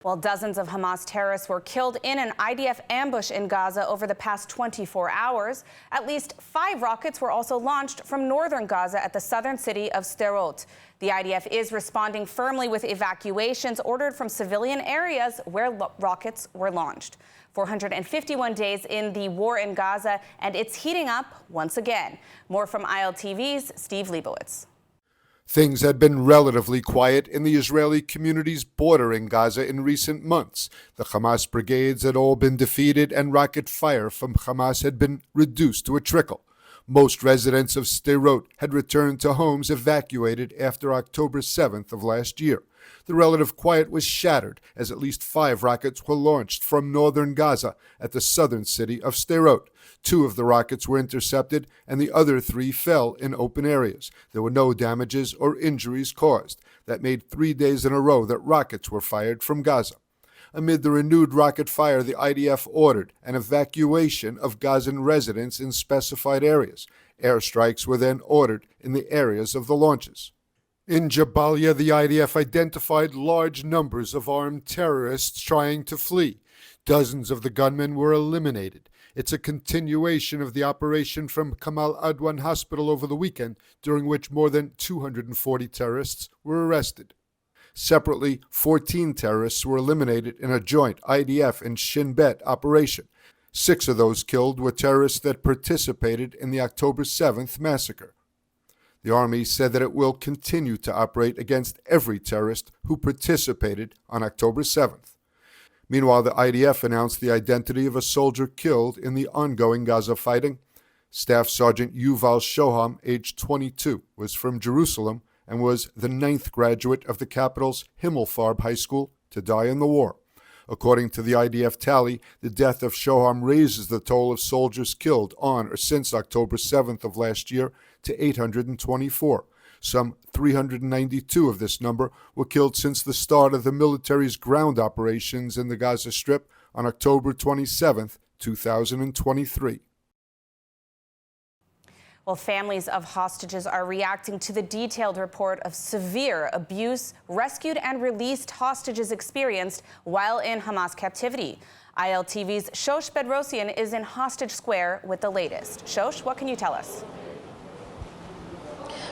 Well, dozens of Hamas terrorists were killed in an IDF ambush in Gaza over the past 24 hours. At least 5 rockets were also launched from northern Gaza at the southern city of Sderot. The IDF is responding firmly with evacuations ordered from civilian areas where rockets were launched. 451 days in the war in Gaza, and it's heating up once again. More from ILTV's Steve Leibowitz. Things had been relatively quiet in the Israeli communities bordering Gaza in recent months. The Hamas brigades had all been defeated and rocket fire from Hamas had been reduced to a trickle. Most residents of Sderot had returned to homes evacuated after October 7th of last year. The relative quiet was shattered as at least 5 rockets were launched from northern Gaza at the southern city of Sderot. 2 of the rockets were intercepted and the other 3 fell in open areas. There were no damages or injuries caused. That made 3 days in a row that rockets were fired from Gaza. Amid the renewed rocket fire, the IDF ordered an evacuation of Gazan residents in specified areas. Airstrikes were then ordered in the areas of the launches. In Jabalia, the IDF identified large numbers of armed terrorists trying to flee. Dozens of the gunmen were eliminated. It's a continuation of the operation from Kamal Adwan Hospital over the weekend, during which more than 240 terrorists were arrested. Separately, 14 terrorists were eliminated in a joint IDF and Shin Bet operation. 6 of those killed were terrorists that participated in the October 7th massacre. The Army said that it will continue to operate against every terrorist who participated on October 7th. Meanwhile, the IDF announced the identity of a soldier killed in the ongoing Gaza fighting. Staff Sergeant Yuval Shoham, aged 22, was from Jerusalem and was the 9th graduate of the capital's Himmelfarb High School to die in the war. According to the IDF tally, the death of Shoham raises the toll of soldiers killed on or since October 7th of last year to 824. Some 392 of this number were killed since the start of the military's ground operations in the Gaza Strip on October 27th, 2023. Well, families of hostages are reacting to the detailed report of severe abuse rescued and released hostages experienced while in Hamas captivity. ILTV's Shosh Bedrosian is in Hostage Square with the latest. Shosh, what can you tell us?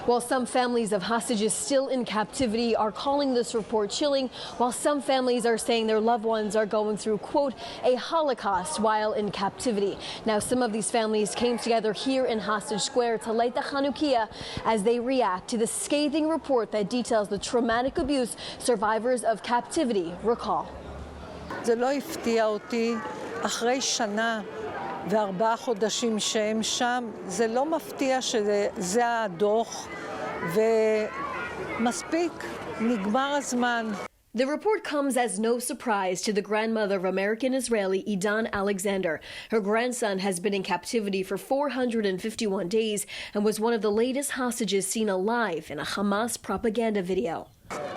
Well, some families of hostages still in captivity are calling this report chilling, while some families are saying their loved ones are going through, quote, a Holocaust while in captivity. Now, some of these families came together here in Hostage Square to light the Chanukiah as they react to the scathing report that details the traumatic abuse survivors of captivity recall. זה לא הפתיע אותי. אחרי שנה ו4 חודשים שהם שם, זה לא מפתיע שזה הדוח, ומספיק, נגמר הזמן. The report comes as no surprise to the grandmother of American-Israeli Idan Alexander. Her grandson has been in captivity for 451 days and was one of the latest hostages seen alive in a Hamas propaganda video.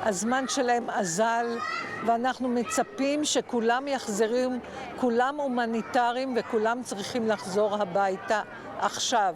הזמן שלהם אזל, ואנחנו מצפים שכולם יחזרו, כולם הומניטריים וכולם צריכים לחזור הביתה עכשיו.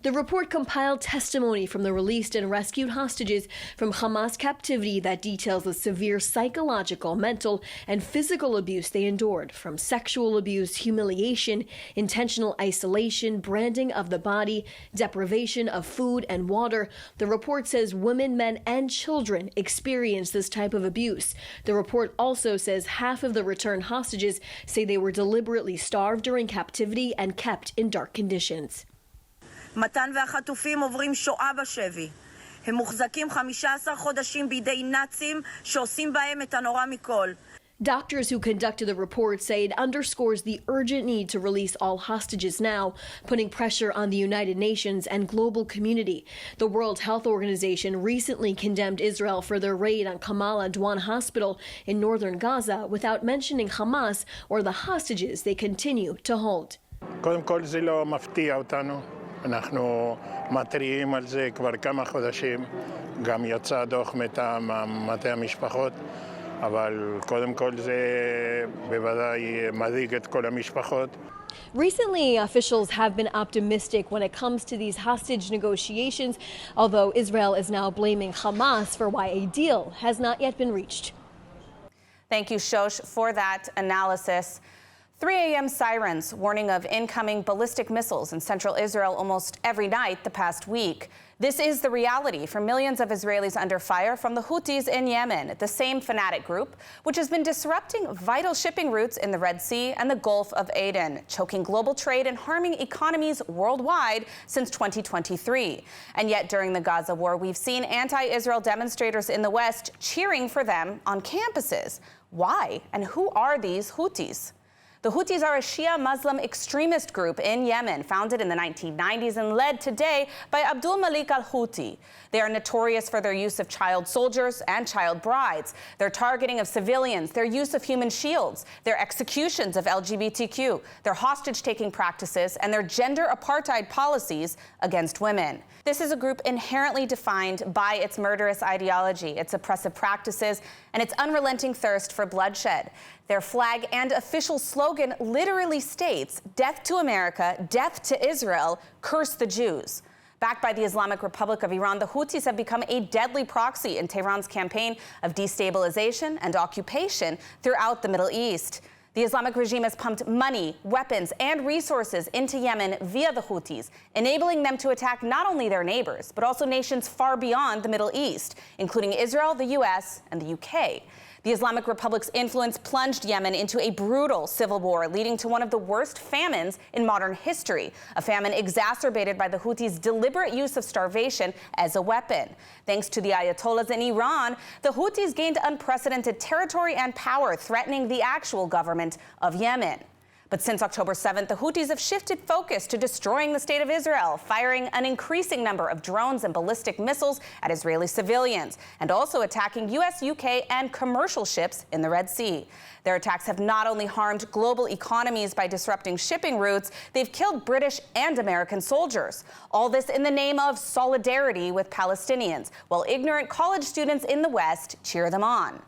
The report compiled testimony from the released and rescued hostages from Hamas captivity that details the severe psychological, mental, and physical abuse they endured, from sexual abuse, humiliation, intentional isolation, branding of the body, deprivation of food and water. The report says women, men, and children experienced this type of abuse. The report also says half of the returned hostages say they were deliberately starved during captivity and kept in dark conditions. מתן והחטופים עוברים שואה בשבי. הם מוחזקים 15 חודשים בידי נאצים שעושים בהם את הנורא מכל. Doctors who conducted the report say it underscores the urgent need to release all hostages now, putting pressure on the United Nations and global community. The World Health Organization recently condemned Israel for their raid on Kamal Adwan Hospital in northern Gaza without mentioning Hamas or the hostages they continue to hold. קודם כל זה לא מפתיע אותנו. אנחנו מתריעים על זה כבר כמה חודשים, גם יצא דוח מטעם מטה המשפחות, אבל קודם כל זה בוודאי מדאיג את כל המשפחות. Recently, officials have been optimistic when it comes to these hostage negotiations, although Israel is now blaming Hamas for why a deal has not yet been reached. Thank you, Shosh, for that analysis. 3 a.m. sirens warning of incoming ballistic missiles in central Israel almost every night the past week. This is the reality for millions of Israelis under fire from the Houthis in Yemen, the same fanatic group, which has been disrupting vital shipping routes in the Red Sea and the Gulf of Aden, choking global trade and harming economies worldwide since 2023. And yet during the Gaza war, we've seen anti-Israel demonstrators in the West cheering for them on campuses. Why? And who are these Houthis? The Houthis are a Shia Muslim extremist group in Yemen, founded in the 1990s and led today by Abdul Malik al-Houthi. They are notorious for their use of child soldiers and child brides, their targeting of civilians, their use of human shields, their executions of LGBTQ, their hostage-taking practices, and their gender apartheid policies against women. This is a group inherently defined by its murderous ideology, its oppressive practices, and its unrelenting thirst for bloodshed. Their flag and official slogan literally states, "Death to America, death to Israel, curse the Jews." Backed by the Islamic Republic of Iran, the Houthis have become a deadly proxy in Tehran's campaign of destabilization and occupation throughout the Middle East. The Islamic regime has pumped money, weapons, and resources into Yemen via the Houthis, enabling them to attack not only their neighbors, but also nations far beyond the Middle East, including Israel, the US, and the UK. The Islamic Republic's influence plunged Yemen into a brutal civil war, leading to one of the worst famines in modern history, a famine exacerbated by the Houthis' deliberate use of starvation as a weapon. Thanks to the Ayatollahs in Iran, the Houthis gained unprecedented territory and power, threatening the actual government of Yemen. But since October 7th, the Houthis have shifted focus to destroying the state of Israel, firing an increasing number of drones and ballistic missiles at Israeli civilians, and also attacking US, UK, and commercial ships in the Red Sea. Their attacks have not only harmed global economies by disrupting shipping routes, they've killed British and American soldiers. All this in the name of solidarity with Palestinians, while ignorant college students in the West cheer them on.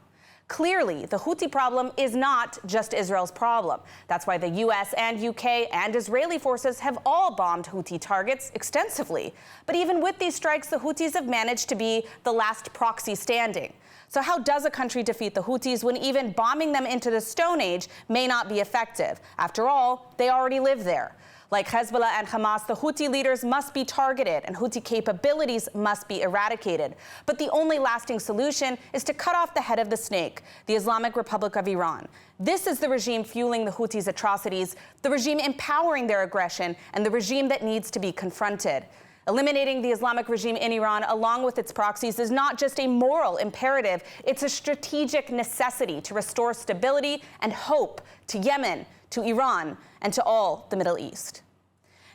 Clearly, the Houthi problem is not just Israel's problem. That's why the US and UK and Israeli forces have all bombed Houthi targets extensively. But even with these strikes, the Houthis have managed to be the last proxy standing. So how does a country defeat the Houthis when even bombing them into the Stone Age may not be effective? After all, they already live there. Like Hezbollah and Hamas, the Houthi leaders must be targeted and Houthi capabilities must be eradicated. But the only lasting solution is to cut off the head of the snake, the Islamic Republic of Iran. This is the regime fueling the Houthis' atrocities, the regime empowering their aggression, and the regime that needs to be confronted. Eliminating the Islamic regime in Iran, along with its proxies, is not just a moral imperative, it's a strategic necessity to restore stability and hope to Yemen, to Iran, and to all the Middle East.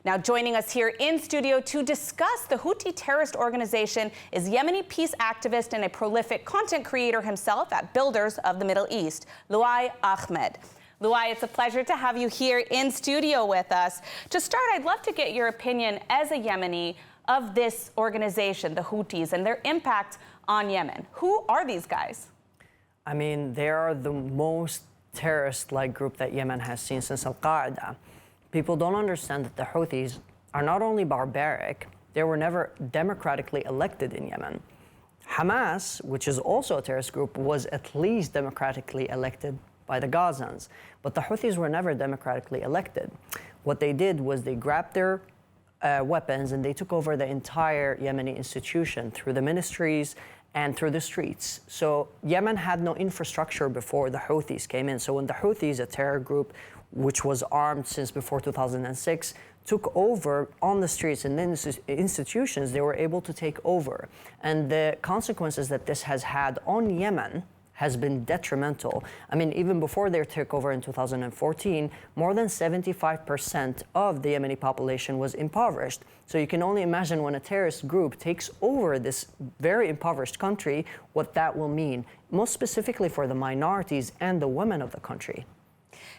Now, joining us here in studio to discuss the Houthi terrorist organization is Yemeni peace activist and a prolific content creator himself at Builders of the Middle East, Luay Ahmed. Luay, it's a pleasure to have you here in studio with us. To start, I'd love to get your opinion as a Yemeni of this organization, the Houthis, and their impact on Yemen. Who are these guys? I mean, they are the most terrorist-like group that Yemen has seen since Al-Qaeda. People don't understand that the Houthis are not only barbaric, they were never democratically elected in Yemen. Hamas, which is also a terrorist group, was at least democratically elected by the Gazans, but the Houthis were never democratically elected. What they did was they grabbed their weapons and they took over the entire Yemeni institution through the ministries and through the streets. So Yemen had no infrastructure before the Houthis came in. So when the Houthis, a terror group which was armed since before 2006, took over on the streets and then institutions, they were able to take over. And the consequences that this has had on Yemen has been detrimental. I mean, even before their takeover in 2014, more than 75% of the Yemeni population was impoverished. So you can only imagine when a terrorist group takes over this very impoverished country, what that will mean, most specifically for the minorities and the women of the country.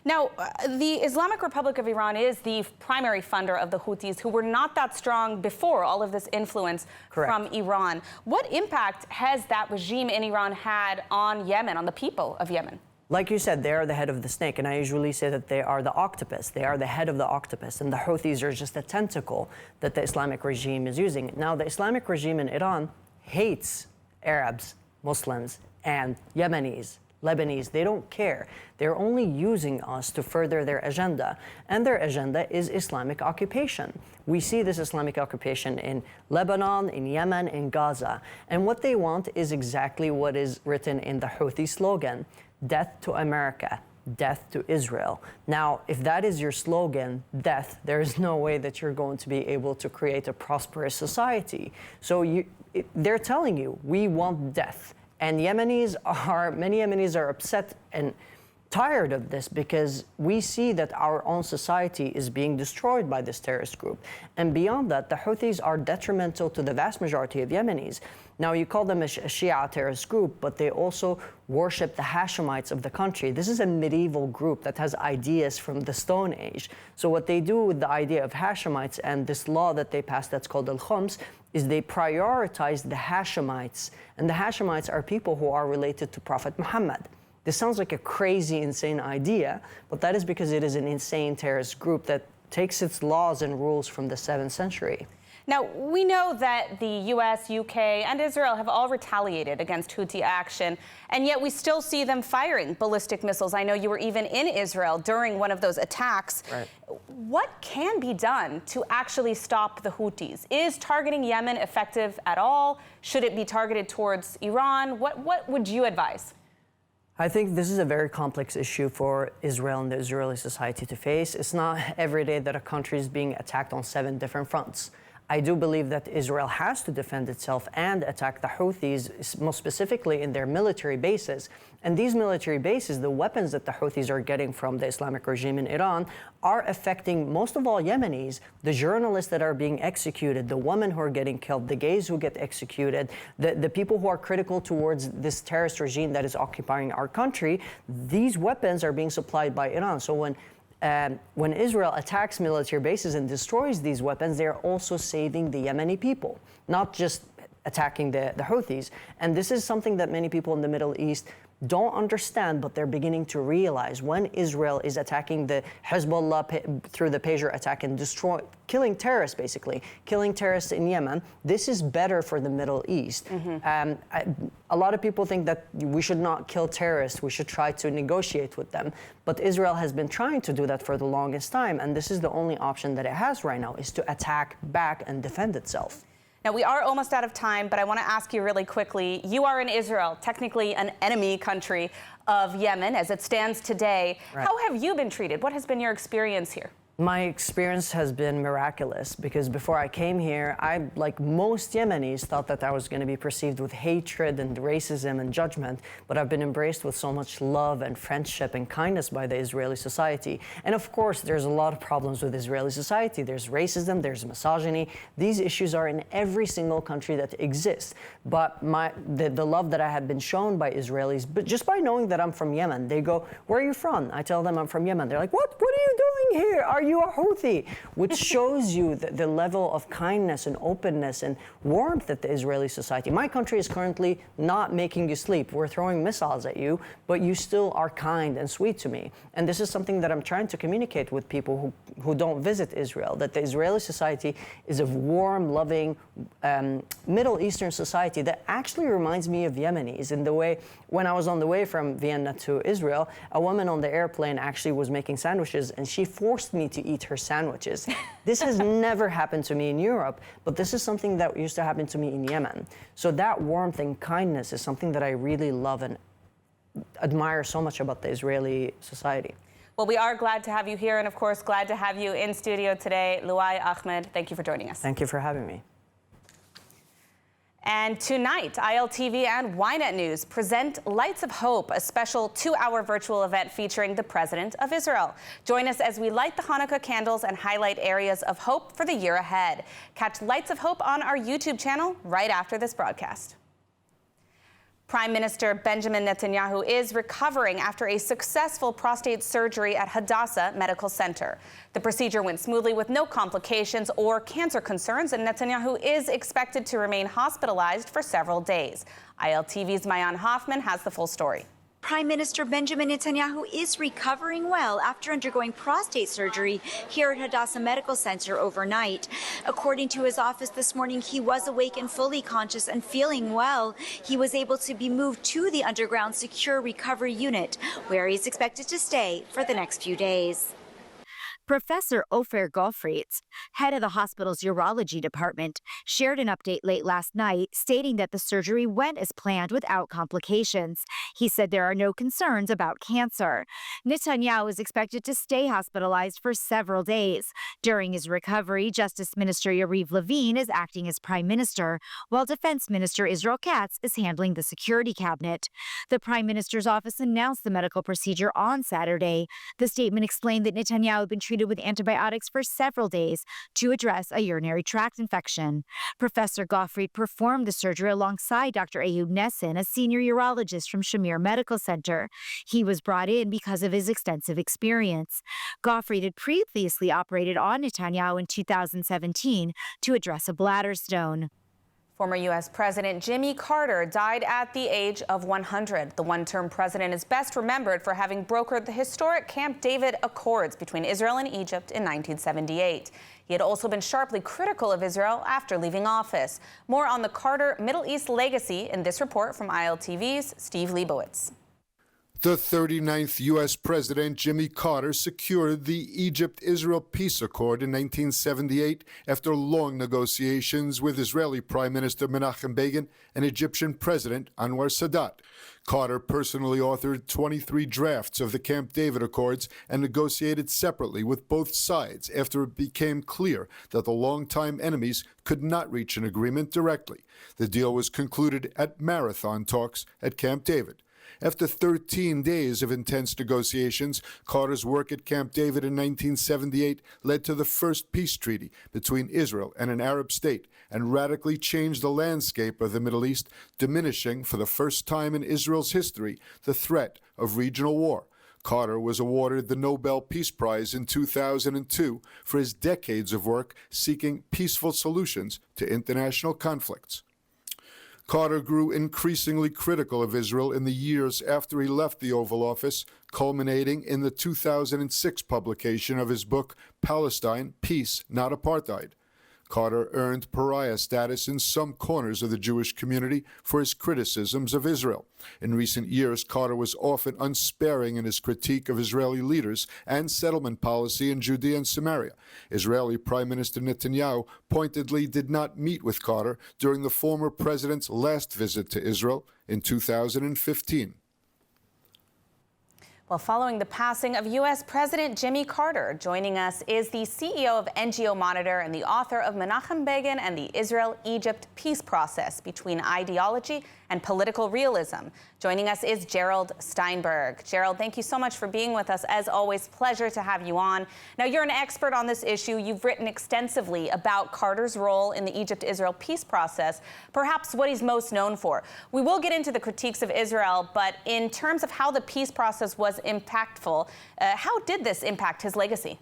Now, the Islamic Republic of Iran is the primary funder of the Houthis, who were not that strong before all of this influence from Iran. What impact has that regime in Iran had on Yemen, on the people of Yemen? Like you said, they are the head of the snake, and I usually say that they are the octopus. They are the head of the octopus, and the Houthis are just a tentacle that the Islamic regime is using. Now, the Islamic regime in Iran hates Arabs, Muslims, and Yemenis Lebanese. They don't care. They're only using us to further their agenda. And their agenda is Islamic occupation. We see this Islamic occupation in Lebanon, in Yemen, in Gaza. And what they want is exactly what is written in the Houthi slogan: death to America, death to Israel. Now, if that is your slogan, death, there is no way that you're going to be able to create a prosperous society. So they're telling you, we want death. And many Yemenis are upset and tired of this because we see that our own society is being destroyed by this terrorist group. And beyond that, the Houthis are detrimental to the vast majority of Yemenis. Now, you call them a Shia terrorist group, but they also worship the Hashemites of the country. This is a medieval group that has ideas from the Stone Age. So what they do with the idea of Hashemites and this law that they passed that's called Al-Khums is they prioritize the Hashemites. And the Hashemites are people who are related to Prophet Muhammad. This sounds like a crazy, insane idea, but that is because it is an insane terrorist group that takes its laws and rules from the 7th century. Now, we know that the U.S., U.K., and Israel have all retaliated against Houthi action, and yet we still see them firing ballistic missiles. I know you were even in Israel during one of those attacks. Right. What can be done to actually stop the Houthis? Is targeting Yemen effective at all? Should it be targeted towards Iran? What would you advise? I think this is a very complex issue for Israel and the Israeli society to face. It's not every day that a country is being attacked on 7 different fronts. I do believe that Israel has to defend itself and attack the Houthis, most specifically in their military bases. And these military bases, the weapons that the Houthis are getting from the Islamic regime in Iran, are affecting most of all Yemenis, the journalists that are being executed, the women who are getting killed, the gays who get executed, the people who are critical towards this terrorist regime that is occupying our country. These weapons are being supplied by Iran. So when Israel attacks military bases and destroys these weapons, they're also saving the Yemeni people, not just attacking the Houthis. And this is something that many people in the Middle East don't understand, but they're beginning to realize. When Israel is attacking the Hezbollah through the pager attack and killing terrorists, basically, killing terrorists in Yemen, this is better for the Middle East. A lot of people think that we should not kill terrorists, we should try to negotiate with them. But Israel has been trying to do that for the longest time, and this is the only option that it has right now, is to attack back and defend itself. Now, we are almost out of time, but I want to ask you really quickly. You are in Israel, technically an enemy country of Yemen as it stands today. Right. How have you been treated? What has been your experience here? My experience has been miraculous because before I came here, I, like most Yemenis, thought that I was going to be perceived with hatred and racism and judgment, but I've been embraced with so much love and friendship and kindness by the Israeli society. And of course, there's a lot of problems with Israeli society. There's racism, there's misogyny. These issues are in every single country that exists. But the love that I have been shown by Israelis, but just by knowing that I'm from Yemen, they go, "Where are you from?" I tell them I'm from Yemen. They're like, What are you doing here? Are you a Houthi? Which shows you the level of kindness and openness and warmth that the Israeli society. My country is currently not making you sleep. We're throwing missiles at you, but you still are kind and sweet to me. And this is something that I'm trying to communicate with people who don't visit Israel, that the Israeli society is a warm, loving, Middle Eastern society that actually reminds me of Yemenis in the way, when I was on the way from Vienna to Israel, a woman on the airplane actually was making sandwiches and she forced me to eat her sandwiches. This has never happened to me in Europe, but this is something that used to happen to me in Yemen. So that warmth and kindness is something that I really love and admire so much about the Israeli society. Well, we are glad to have you here, and of course, glad to have you in studio today. Luai Ahmed, thank you for joining us. Thank you for having me. And tonight, ILTV and Ynet News present Lights of Hope, a special 2-hour virtual event featuring the President of Israel. Join us as we light the Hanukkah candles and highlight areas of hope for the year ahead. Catch Lights of Hope on our YouTube channel right after this broadcast. Prime Minister Benjamin Netanyahu is recovering after a successful prostate surgery at Hadassah Medical Center. The procedure went smoothly with no complications or cancer concerns, and Netanyahu is expected to remain hospitalized for several days. ILTV's Mayan Hoffman has the full story. Prime Minister Benjamin Netanyahu is recovering well after undergoing prostate surgery here at Hadassah Medical Center overnight. According to his office this morning, he was awake and fully conscious and feeling well. He was able to be moved to the underground secure recovery unit, where he's expected to stay for the next few days. Professor Ofer Goffreitz, head of the hospital's urology department, shared an update late last night stating that the surgery went as planned without complications. He said there are no concerns about cancer. Netanyahu is expected to stay hospitalized for several days. During his recovery, Justice Minister Yariv Levin is acting as prime minister, while Defense Minister Israel Katz is handling the security cabinet. The prime minister's office announced the medical procedure on Saturday. The statement explained that Netanyahu had been treated with antibiotics for several days to address a urinary tract infection. Professor Goffreid performed the surgery alongside Dr. Ehud Nesson, a senior urologist from Shamir Medical Center. He was brought in because of his extensive experience. Goffreid had previously operated on Netanyahu in 2017 to address a bladder stone. Former U.S. President Jimmy Carter died at the age of 100. The one-term president is best remembered for having brokered the historic Camp David Accords between Israel and Egypt in 1978. He had also been sharply critical of Israel after leaving office. More on the Carter Middle East legacy in this report from ILTV's Steve Leibowitz. The 39th U.S. President Jimmy Carter secured the Egypt-Israel peace accord in 1978 after long negotiations with Israeli Prime Minister Menachem Begin and Egyptian President Anwar Sadat. Carter personally authored 23 drafts of the Camp David Accords and negotiated separately with both sides after it became clear that the longtime enemies could not reach an agreement directly. The deal was concluded at marathon talks at Camp David. After 13 days of intense negotiations, Carter's work at Camp David in 1978 led to the first peace treaty between Israel and an Arab state and radically changed the landscape of the Middle East, diminishing for the first time in Israel's history the threat of regional war. Carter was awarded the Nobel Peace Prize in 2002 for his decades of work seeking peaceful solutions to international conflicts. Carter grew increasingly critical of Israel in the years after he left the Oval Office, culminating in the 2006 publication of his book, Palestine, Peace, Not Apartheid. Carter earned pariah status in some corners of the Jewish community for his criticisms of Israel. In recent years, Carter was often unsparing in his critique of Israeli leaders and settlement policy in Judea and Samaria. Israeli Prime Minister Netanyahu pointedly did not meet with Carter during the former president's last visit to Israel in 2015. Well, following the passing of U.S. President Jimmy Carter, joining us is the CEO of NGO Monitor and the author of Menachem Begin and the Israel-Egypt Peace Process Between Ideology and Political Realism. Joining us is Gerald Steinberg. Gerald, thank you so much for being with us. As always, pleasure to have you on. Now, you're an expert on this issue. You've written extensively about Carter's role in the Egypt-Israel peace process, perhaps what he's most known for. We will get into the critiques of Israel, but in terms of how the peace process was impactful, how did this impact his legacy?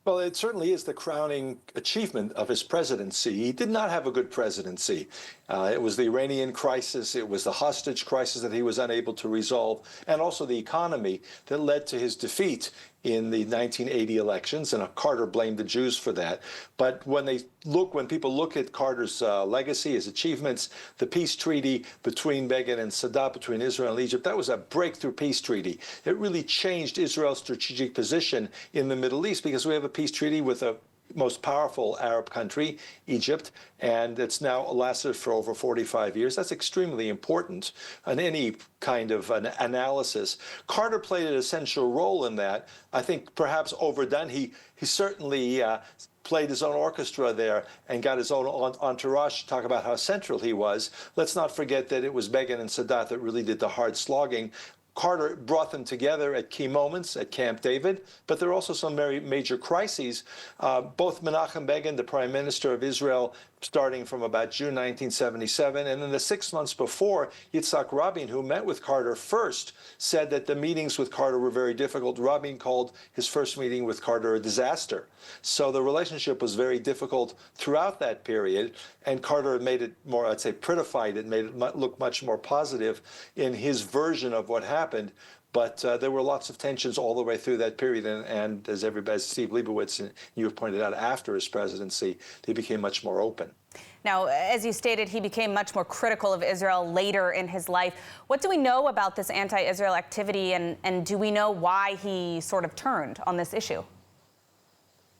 Well, it certainly is the crowning achievement of his presidency. He did not have a good presidency. It was the Iranian crisis, it was the hostage crisis that he was unable to resolve, and also the economy that led to his defeat in the 1980 elections, and Carter blamed the Jews for that. But when people look at Carter's legacy, his achievements, the peace treaty between Begin and Sadat, between Israel and Egypt, that was a breakthrough peace treaty. It really changed Israel's strategic position in the Middle East because we have a peace treaty with a most powerful Arab country, Egypt, and it's now lasted for over 45 years. That's extremely important in any kind of an analysis. Carter played an essential role in that. I think perhaps overdone. He certainly played his own orchestra there and got his own entourage to talk about how central he was. Let's not forget that it was Begin and Sadat that really did the hard slogging. Carter brought them together at key moments at Camp David, but there are also some very major crises. Both Menachem Begin, the Prime Minister of Israel, starting from about June 1977, and in the 6 months before, Yitzhak Rabin, who met with Carter first, said that the meetings with Carter were very difficult. Rabin called his first meeting with Carter a disaster. So the relationship was very difficult throughout that period, and Carter made it more, I'd say, prettified it, made it look much more positive in his version of what happened. But there were lots of tensions all the way through that period. And as Steve Leibowitz and you have pointed out, after his presidency, they became much more open. Now, as you stated, he became much more critical of Israel later in his life. What do we know about this anti-Israel activity, and do we know why he sort of turned on this issue?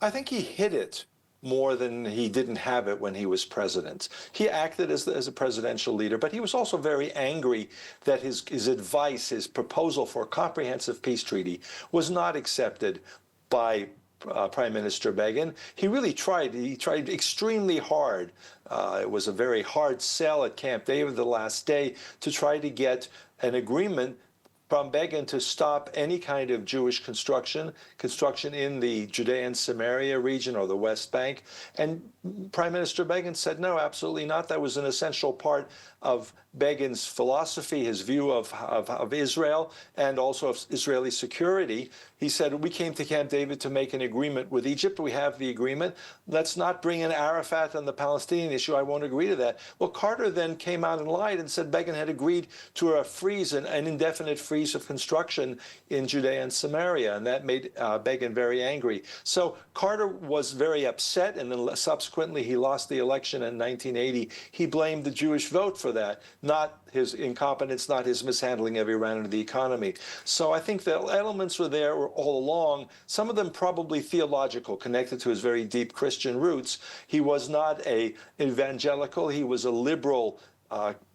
I think he hid it more than he didn't have it when he was president. He acted as a presidential leader, but he was also very angry that his advice, his proposal for a comprehensive peace treaty was not accepted by Prime Minister Begin. He really tried. He tried extremely hard. It was a very hard sell at Camp David the last day to try to get an agreement from Begin to stop any kind of Jewish construction in the Judea and Samaria region or the West Bank. And Prime Minister Begin said, no, absolutely not. That was an essential part of Begin's philosophy, his view of Israel, and also of Israeli security. He said, we came to Camp David to make an agreement with Egypt. We have the agreement. Let's not bring in Arafat on the Palestinian issue. I won't agree to that. Well, Carter then came out and lied and said Begin had agreed to a freeze, an indefinite freeze of construction in Judea and Samaria, and that made Begin very angry. So Carter was very upset, and then subsequently he lost the election in 1980. He blamed the Jewish vote for that, not his incompetence, not his mishandling of Iran and the economy. So I think the elements were there all along, some of them probably theological, connected to his very deep Christian roots. He was not an evangelical, he was a liberal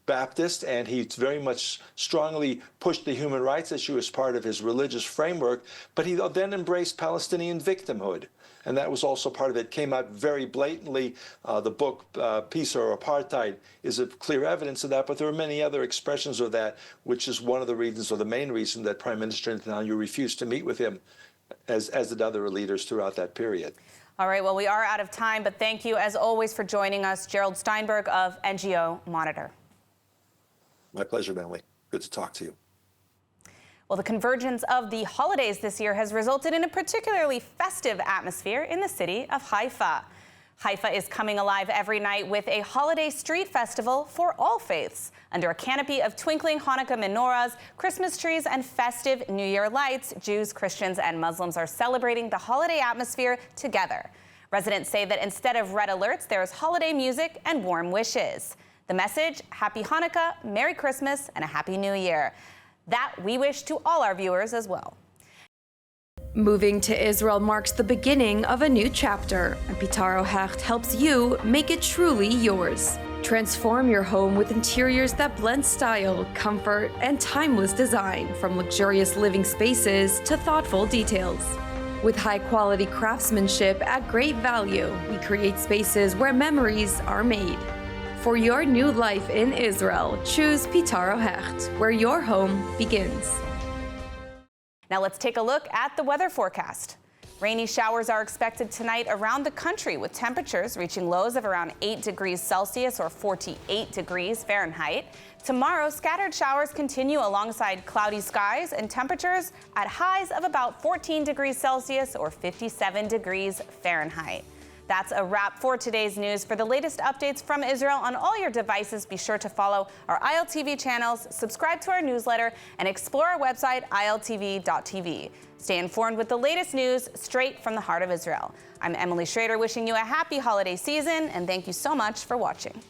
Baptist, and he very much strongly pushed the human rights issue as part of his religious framework, but he then embraced Palestinian victimhood. And that was also part of it. Came out very blatantly. The book, Peace or Apartheid, is a clear evidence of that, but there are many other expressions of that, which is one of the reasons, or the main reason, that Prime Minister Netanyahu refused to meet with him, as did other leaders throughout that period. All right, well, we are out of time, but thank you, as always, for joining us, Gerald Steinberg of NGO Monitor. My pleasure, Emily. Good to talk to you. Well, the convergence of the holidays this year has resulted in a particularly festive atmosphere in the city of Haifa. Haifa is coming alive every night with a holiday street festival for all faiths. Under a canopy of twinkling Hanukkah menorahs, Christmas trees, and festive New Year lights, Jews, Christians, and Muslims are celebrating the holiday atmosphere together. Residents say that instead of red alerts, there's holiday music and warm wishes. The message, Happy Hanukkah, Merry Christmas, and a Happy New Year. That we wish to all our viewers as well. Moving to Israel marks the beginning of a new chapter, and Pitaro Hecht helps you make it truly yours. Transform your home with interiors that blend style, comfort, and timeless design, from luxurious living spaces to thoughtful details. With high-quality craftsmanship at great value, we create spaces where memories are made. For your new life in Israel, choose Pitaro Hecht, where your home begins. Now let's take a look at the weather forecast. Rainy showers are expected tonight around the country, with temperatures reaching lows of around 8 degrees Celsius or 48 degrees Fahrenheit. Tomorrow, scattered showers continue alongside cloudy skies and temperatures at highs of about 14 degrees Celsius or 57 degrees Fahrenheit. That's a wrap for today's news. For the latest updates from Israel on all your devices, be sure to follow our ILTV channels, subscribe to our newsletter, and explore our website, iltv.tv. Stay informed with the latest news straight from the heart of Israel. I'm Emily Schrader, wishing you a happy holiday season, and thank you so much for watching.